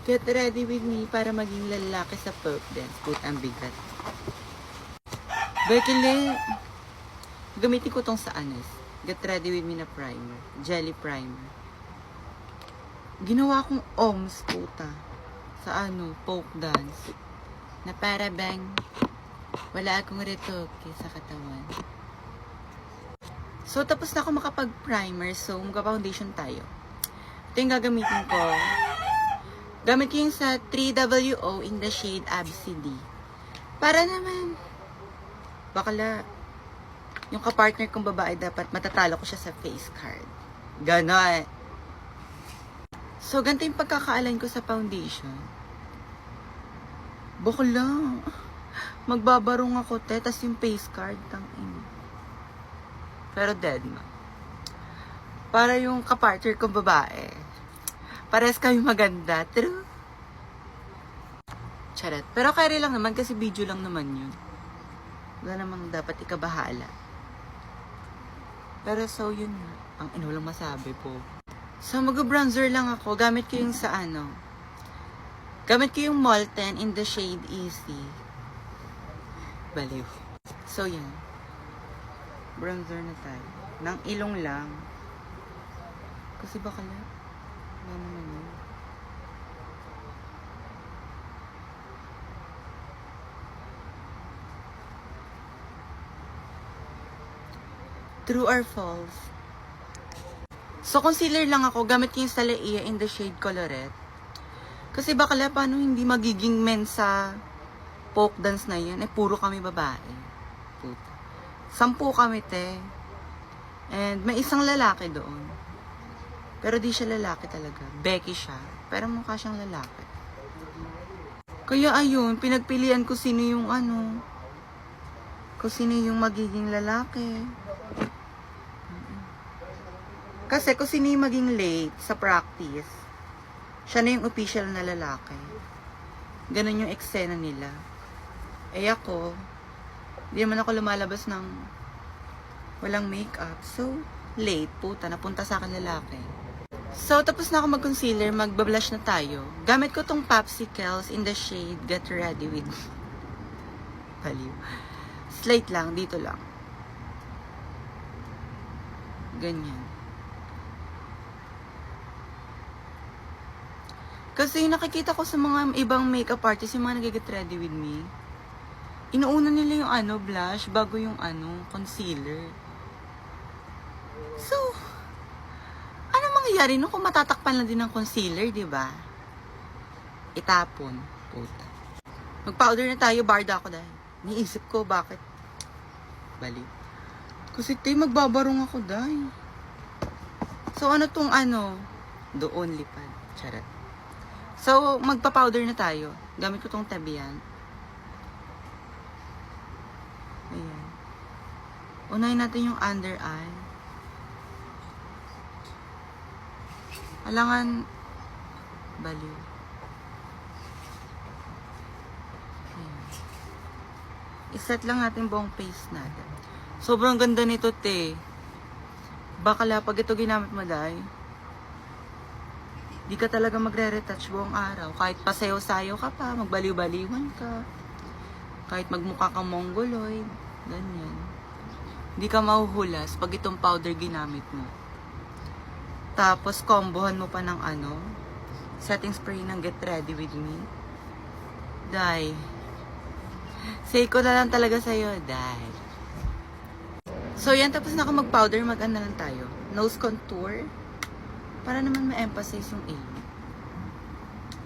Get ready with me para maging lalaki sa folk dance. Putang bigat. Bekele, gamitin ko tong sa Anes. Get ready with me na primer. Jelly primer. Ginawa kong OMS, puta. Sa folk dance. Na para bang wala akong retoke sa katawan. So, tapos na ako makapag-primer. So, magka-foundation tayo. Ito yung gagamitin ko. Gamit ko yung sa 3WO in the shade Absidy. Para naman, bakala, yung kapartner kong babae dapat matatalo ko siya sa face card. Ganon. So, ganito yung pagkakaalan ko sa foundation. Bakala, magbabarong ako, tas yung face card, tangin. Pero dead na. Para yung kapartner kong babae. Pares kami maganda. True. Charot. Pero kaya lang naman kasi video lang naman yun. Wala namang dapat ikabahala. Pero so yun nga. Ang walang masabi po. So mag-bronzer lang ako. Gamit ko yung sa Gamit ko yung Molten in the shade Easy. Baliw. So yan. Bronzer na tayo. Nang ilong lang. Kasi baka lang. Ano naman yun? True or false? So, concealer lang ako. Gamit ko yung Salaia in the shade Colorette. Kasi bakala paano hindi magiging men sa folk dance na yan? Puro kami babae. Puta. 10 kami, te. And may isang lalaki doon. Pero di siya lalaki talaga. Becky siya. Pero mukha siyang lalaki. Kaya ayun, pinagpilian ko sino yung kung sino yung magiging lalaki. Kasi kung sino yung maging late sa practice, siya na yung official na lalaki. Ganun yung eksena nila. Eh ako, di naman ako lumalabas ng walang makeup. So, late, puta, napunta sa akin lalaki. So, tapos na ako mag-concealer, mag-blush na tayo. Gamit ko tong Popsicles in the shade Get Ready With Me. Baliw. Slate lang, dito lang. Ganyan. Kasi nakikita ko sa mga ibang makeup artists, yung mga nag-get ready with me, inuuna nila yung blush bago yung concealer. So, mangyayari no kung matatakpan lang din ng concealer, di ba? Itapon. Puta. Mag-powder na tayo, barda ako dahil. Niisip ko, bakit? Bali. Kasi magbabarong ako dahil. So, tong doon lipad. Charot. So, magpa-powder na tayo. Gamit ko tong Tabian. Ayan. Unahin natin yung under eye. Alangan, baliw. Ayan. Iset lang natin buong face natin. Sobrang ganda nito, te. Bakala, pag ito ginamit mo, dahil, di ka talaga magre-retouch buong araw. Kahit pasayaw-sayaw ka pa, magbaliw-baliwan ka. Kahit magmukha kang mongoloid. Ganyan. Di ka mahuhulas pag itong powder ginamit mo. Tapos, combohan mo pa ng setting spray ng Get Ready With Me. Dai. Say ko na lang talaga sa'yo, dai. So, yan. Tapos na ako mag-powder. Mag-ano lang tayo. Nose contour. Para naman ma-emphasize yung A.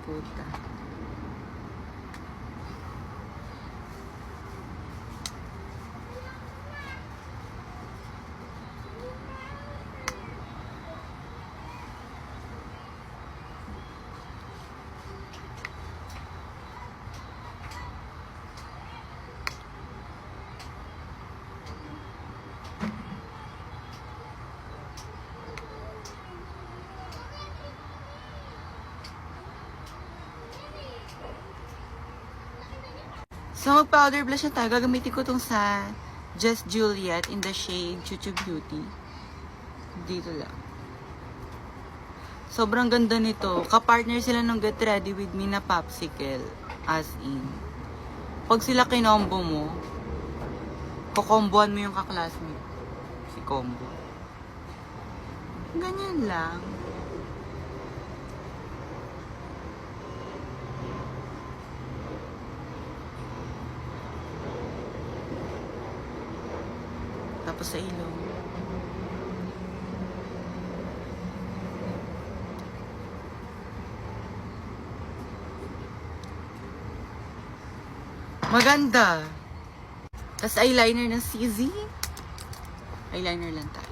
Puta. So, mag-powder blush na tayo. Gagamitin ko itong sa Just Juliet in the shade Chuchu Beauty. Dito lang. Sobrang ganda nito. Kapartner sila ng Get Ready With Me na popsicle. As in. Pag sila kinombo mo, kukomboan mo yung kaklasmate. Si combo. Ganyan lang. Tapos sa ilong. Maganda. Tapos eyeliner ng CZ. Eyeliner lang tayo.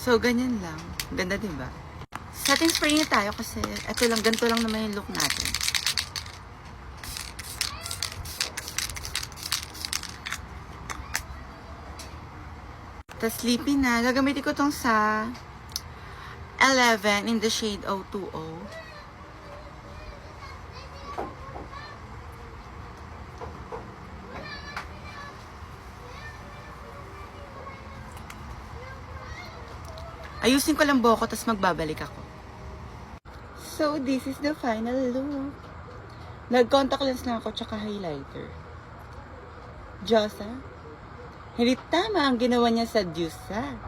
So, ganyan lang. Ganda, diba? Setting spray na tayo kasi ito lang, ganito lang naman yung look natin. Tapos, sleepy na. Gagamitin ko tong sa 11 in the shade 020. Ayusin ko lang buhok ko, tapos magbabalik ako. So, this is the final look. Nag-contact lens na ako, tsaka highlighter. Diyosa, hindi tama ang ginawa niya sa Diyosa.